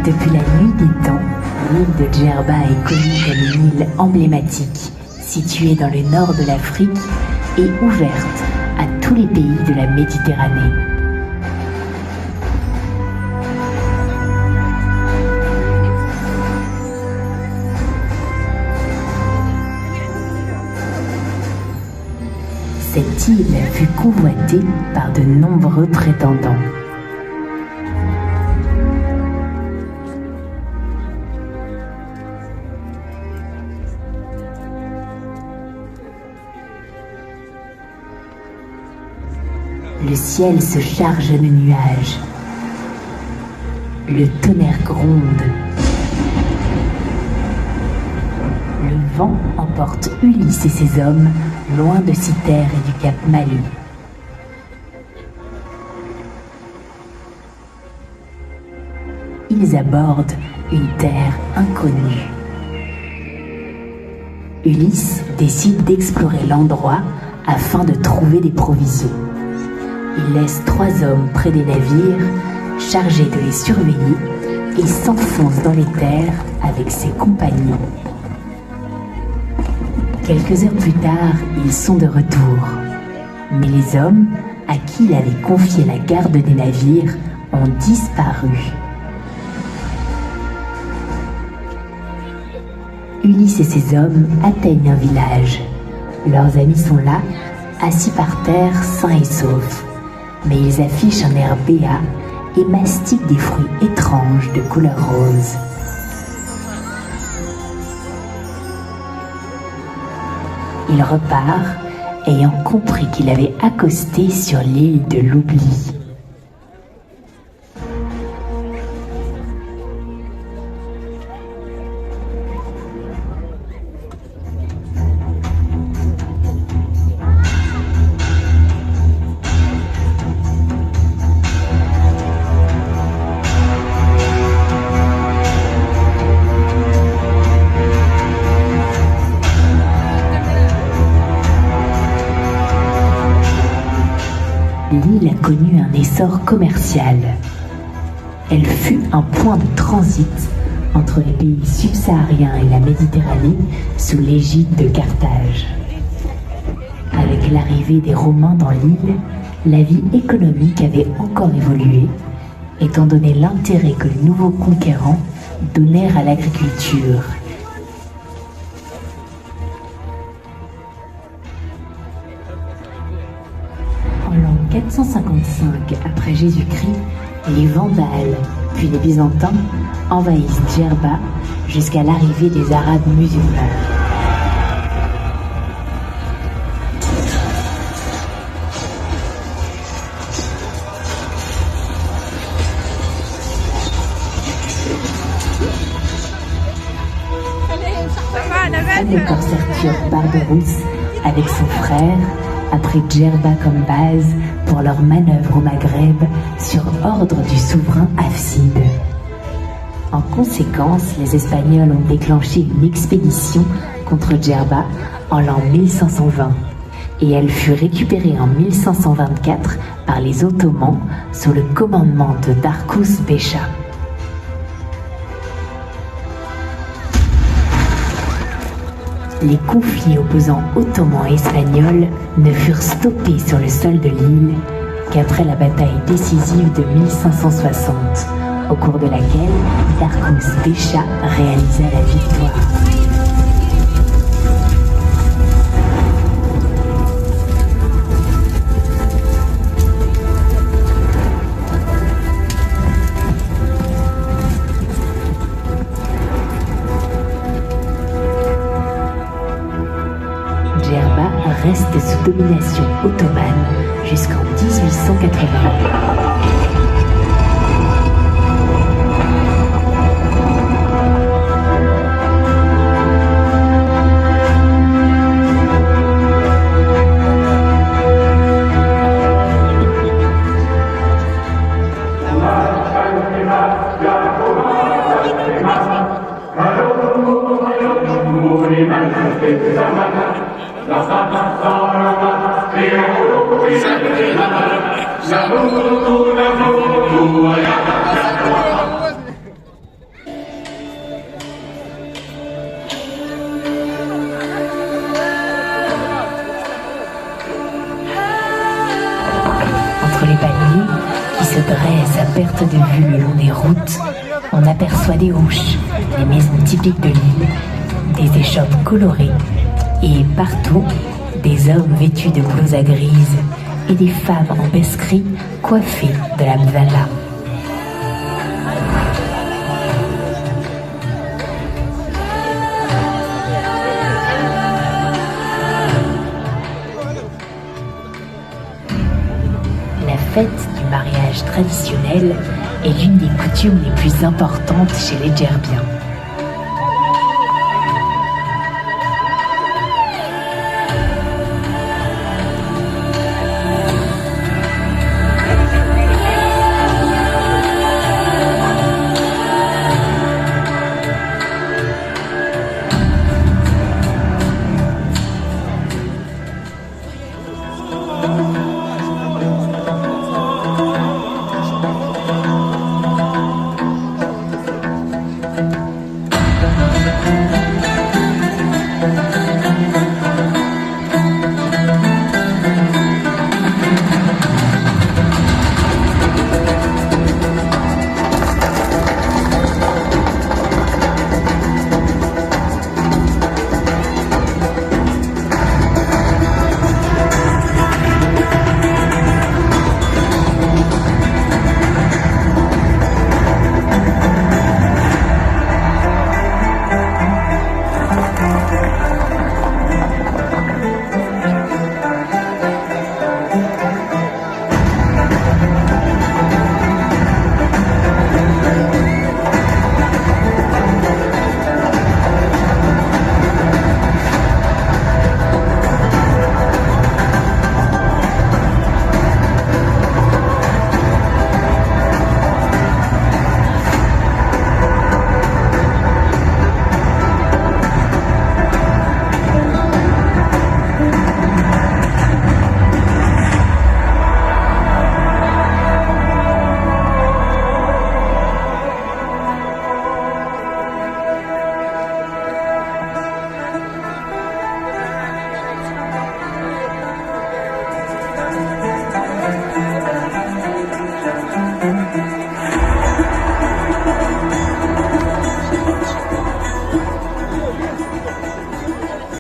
Depuis la nuit des temps, l'île de Djerba est connue comme une île emblématique, située dans le nord de l'Afrique et ouverte à tous les pays de la Méditerranée. Cette île fut convoitée par de nombreux prétendants. Le ciel se charge de nuages. Le tonnerre gronde. Le vent emporte Ulysse et ses hommes loin de Cythère et du cap Malus. Ils abordent une terre inconnue. Ulysse décide d'explorer l'endroit afin de trouver des provisions. Il laisse 3 hommes près des navires, chargés de les surveiller, et s'enfonce dans les terres avec ses compagnons. Quelques heures plus tard, ils sont de retour. Mais les hommes, à qui il avait confié la garde des navires, ont disparu. Ulysse et ses hommes atteignent un village. Leurs amis sont là, assis par terre, sains et saufs. Mais ils affichent un air béat et mastiquent des fruits étranges de couleur rose. Il repart, ayant compris qu'il avait accosté sur l'île de l'oubli. L'île a connu un essor commercial. Elle fut un point de transit entre les pays subsahariens et la Méditerranée sous l'égide de Carthage. Avec l'arrivée des Romains dans l'île, la vie économique avait encore évolué, étant donné l'intérêt que les nouveaux conquérants donnèrent à l'agriculture. En l'an 455 après Jésus-Christ, les Vandales, puis les Byzantins, envahissent Djerba jusqu'à l'arrivée des Arabes musulmans. Le corsaire turc Barberousse, avec son frère, a pris Djerba comme base pour leur manœuvre au Maghreb sur ordre du souverain Hafside. En conséquence, les Espagnols ont déclenché une expédition contre Djerba en l'an 1520 et elle fut récupérée en 1524 par les Ottomans sous le commandement de Darkus Besha. Les conflits opposant Ottomans et Espagnols ne furent stoppés sur le sol de l'île qu'après la bataille décisive de 1560, au cours de laquelle Darkus Besha réalisa la victoire. Djerba reste sous domination ottomane jusqu'en 1880. de vue le long des routes, on aperçoit des ruches, les maisons typiques de l'île, des échoppes colorées et partout, des hommes vêtus de blouses grises et des femmes en besserie coiffées de la mvala. La fête du mariage traditionnel est l'une des coutumes les plus importantes chez les Djerbiens.